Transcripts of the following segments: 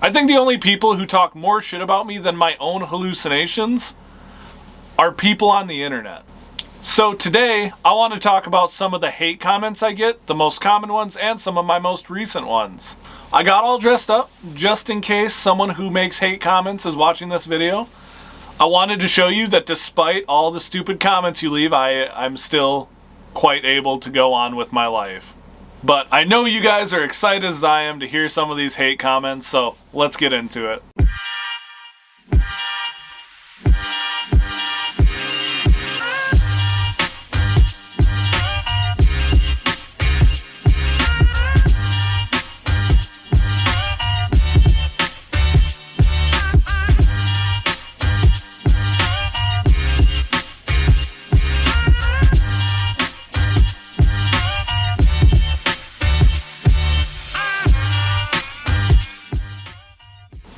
I think the only people who talk more shit about me than my own hallucinations are people on the internet. So today, I want to talk about some of the hate comments I get, the most common ones, and some of my most recent ones. I got all dressed up just in case someone who makes hate comments is watching this video. I wanted to show you that despite all the stupid comments you leave, I'm still quite able to go on with my life. But I know you guys are excited as I am to hear some of these hate comments, so let's get into it.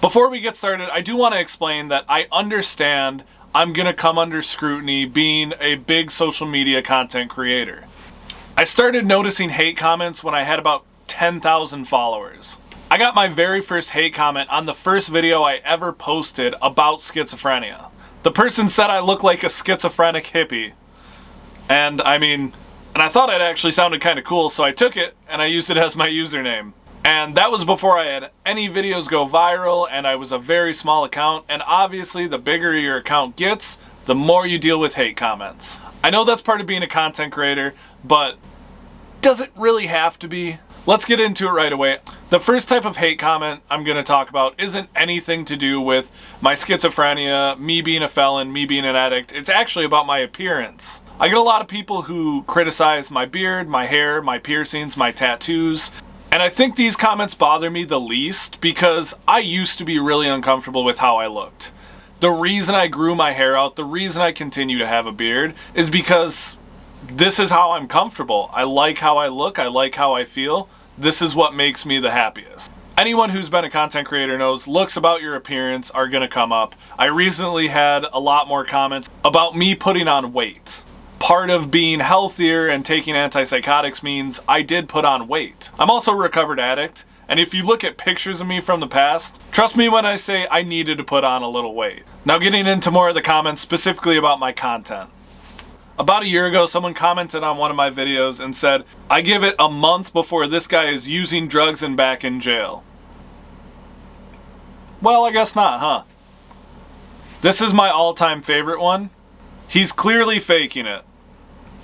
Before we get started, I do want to explain that I understand I'm going to come under scrutiny being a big social media content creator. I started noticing hate comments when I had about 10,000 followers. I got my very first hate comment on the first video I ever posted about schizophrenia. The person said I look like a schizophrenic hippie. And I thought it actually sounded kind of cool, so I took it and I used it as my username. And that was before I had any videos go viral, and I was a very small account, and obviously the bigger your account gets, the more you deal with hate comments. I know that's part of being a content creator, but does it really have to be? Let's get into it right away. The first type of hate comment I'm going to talk about isn't anything to do with my schizophrenia, me being a felon, me being an addict. It's actually about my appearance. I get a lot of people who criticize my beard, my hair, my piercings, my tattoos. And I think these comments bother me the least because I used to be really uncomfortable with how I looked. The reason I grew my hair out, the reason I continue to have a beard is because this is how I'm comfortable. I like how I look, I like how I feel. This is what makes me the happiest. Anyone who's been a content creator knows looks about your appearance are gonna come up. I recently had a lot more comments about me putting on weight. Part of being healthier and taking antipsychotics means I did put on weight. I'm also a recovered addict, and if you look at pictures of me from the past, trust me when I say I needed to put on a little weight. Now getting into more of the comments specifically about my content. About a year ago, someone commented on one of my videos and said, I give it a month before this guy is using drugs and back in jail. Well, I guess not, huh? This is my all-time favorite one. He's clearly faking it.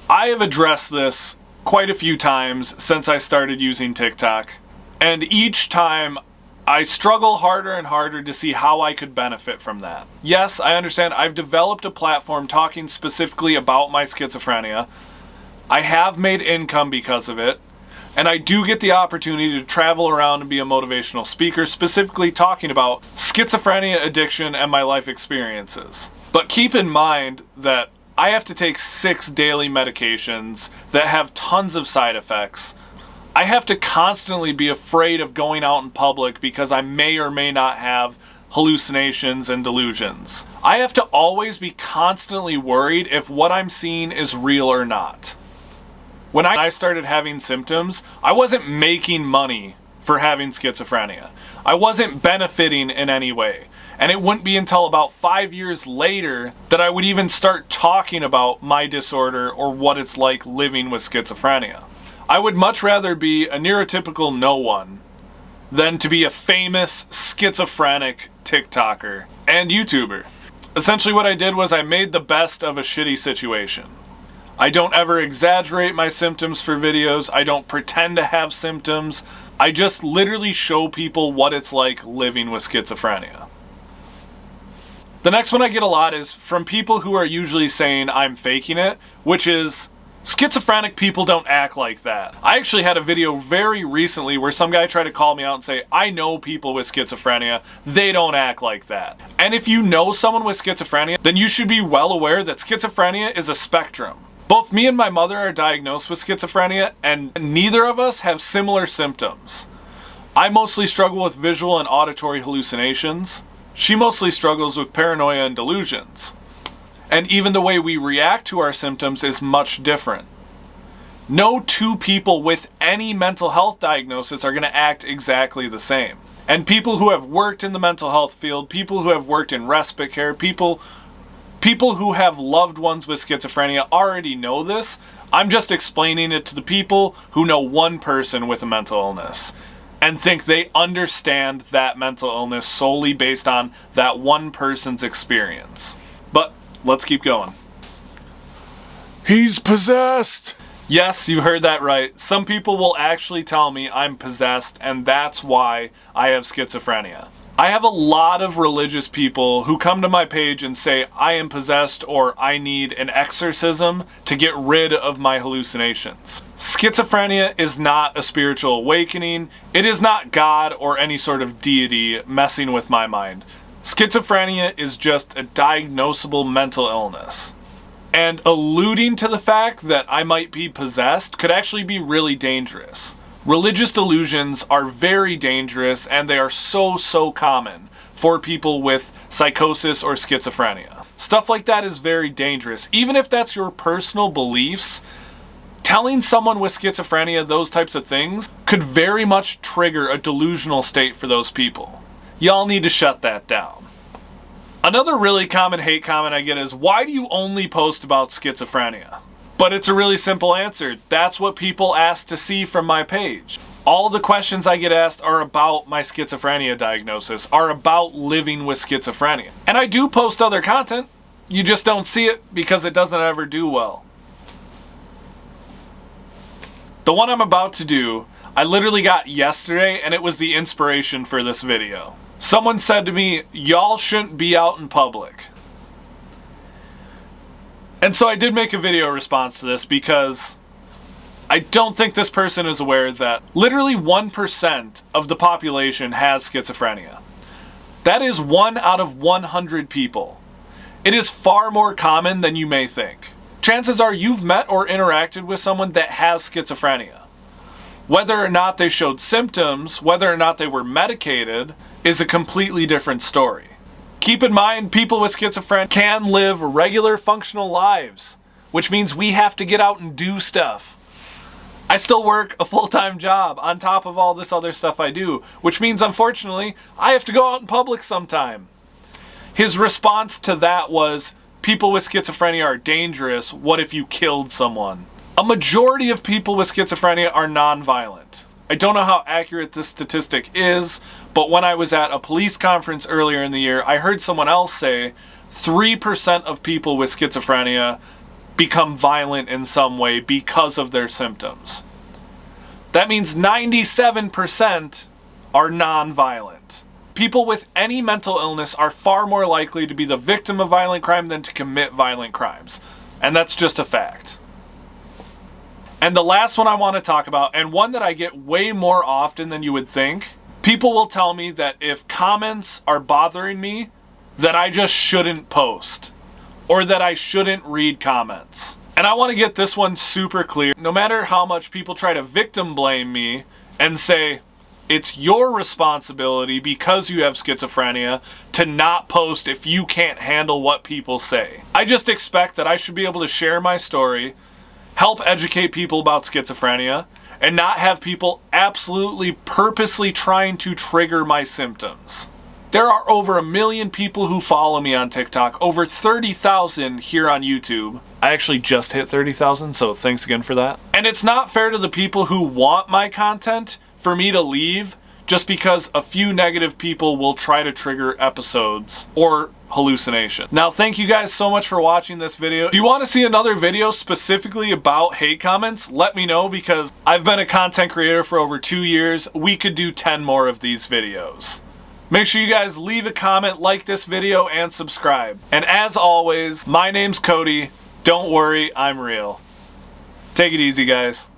I have addressed this quite a few times since I started using TikTok, and each time I struggle harder and harder to see how I could benefit from that. Yes, I understand I've developed a platform talking specifically about my schizophrenia. I have made income because of it, and I do get the opportunity to travel around and be a motivational speaker, specifically talking about schizophrenia, addiction, and my life experiences. But keep in mind that I have to take 6 daily medications that have tons of side effects. I have to constantly be afraid of going out in public because I may or may not have hallucinations and delusions. I have to always be constantly worried if what I'm seeing is real or not. When I started having symptoms, I wasn't making money for having schizophrenia. I wasn't benefiting in any way. And it wouldn't be until about 5 years later that I would even start talking about my disorder or what it's like living with schizophrenia. I would much rather be a neurotypical no one than to be a famous schizophrenic TikToker and YouTuber. Essentially what I did was I made the best of a shitty situation. I don't ever exaggerate my symptoms for videos. I don't pretend to have symptoms. I just literally show people what it's like living with schizophrenia. The next one I get a lot is from people who are usually saying I'm faking it, which is schizophrenic people don't act like that. I actually had a video very recently where some guy tried to call me out and say, I know people with schizophrenia, they don't act like that. And if you know someone with schizophrenia, then you should be well aware that schizophrenia is a spectrum. Both me and my mother are diagnosed with schizophrenia, and neither of us have similar symptoms. I mostly struggle with visual and auditory hallucinations. She mostly struggles with paranoia and delusions. And even the way we react to our symptoms is much different. No two people with any mental health diagnosis are going to act exactly the same. And people who have worked in the mental health field, people who have worked in respite care, people who have loved ones with schizophrenia already know this. I'm just explaining it to the people who know one person with a mental illness and think they understand that mental illness solely based on that one person's experience. But let's keep going. He's possessed! Yes, you heard that right. Some people will actually tell me I'm possessed and that's why I have schizophrenia. I have a lot of religious people who come to my page and say I am possessed or I need an exorcism to get rid of my hallucinations. Schizophrenia is not a spiritual awakening. It is not God or any sort of deity messing with my mind. Schizophrenia is just a diagnosable mental illness. And alluding to the fact that I might be possessed could actually be really dangerous. Religious delusions are very dangerous and they are so common for people with psychosis or schizophrenia. Stuff like that is very dangerous. Even if that's your personal beliefs, telling someone with schizophrenia those types of things could very much trigger a delusional state for those people. Y'all need to shut that down. Another really common hate comment I get is, why do you only post about schizophrenia? But it's a really simple answer. That's what people ask to see from my page. All the questions I get asked are about my schizophrenia diagnosis, are about living with schizophrenia. And I do post other content. You just don't see it because it doesn't ever do well. The one I'm about to do, I literally got yesterday and it was the inspiration for this video. Someone said to me, y'all shouldn't be out in public. And so I did make a video response to this because I don't think this person is aware that literally 1% of the population has schizophrenia. That is 1 out of 100 people. It is far more common than you may think. Chances are you've met or interacted with someone that has schizophrenia. Whether or not they showed symptoms, whether or not they were medicated, is a completely different story. Keep in mind, people with schizophrenia can live regular functional lives, which means we have to get out and do stuff. I still work a full-time job on top of all this other stuff I do, which means, unfortunately, I have to go out in public sometime. His response to that was, people with schizophrenia are dangerous. What if you killed someone? A majority of people with schizophrenia are non-violent. I don't know how accurate this statistic is, but when I was at a police conference earlier in the year, I heard someone else say 3% of people with schizophrenia become violent in some way because of their symptoms. That means 97% are non-violent. People with any mental illness are far more likely to be the victim of violent crime than to commit violent crimes. And that's just a fact. And the last one I want to talk about, and one that I get way more often than you would think, people will tell me that if comments are bothering me, that I just shouldn't post, or that I shouldn't read comments. And I want to get this one super clear. No matter how much people try to victim blame me and say, it's your responsibility because you have schizophrenia to not post if you can't handle what people say. I just expect that I should be able to share my story, help educate people about schizophrenia, and not have people absolutely purposely trying to trigger my symptoms. There are over 1 million people who follow me on TikTok, over 30,000 here on YouTube. I actually just hit 30,000, so thanks again for that. And it's not fair to the people who want my content for me to leave just because a few negative people will try to trigger episodes or hallucination. Now, thank you guys so much for watching this video. If you want to see another video specifically about hate comments, let me know because I've been a content creator for over 2 years. We could do 10 more of these videos. Make sure you guys leave a comment, like this video, and subscribe. And as always, my name's Cody. Don't worry, I'm real. Take it easy, guys.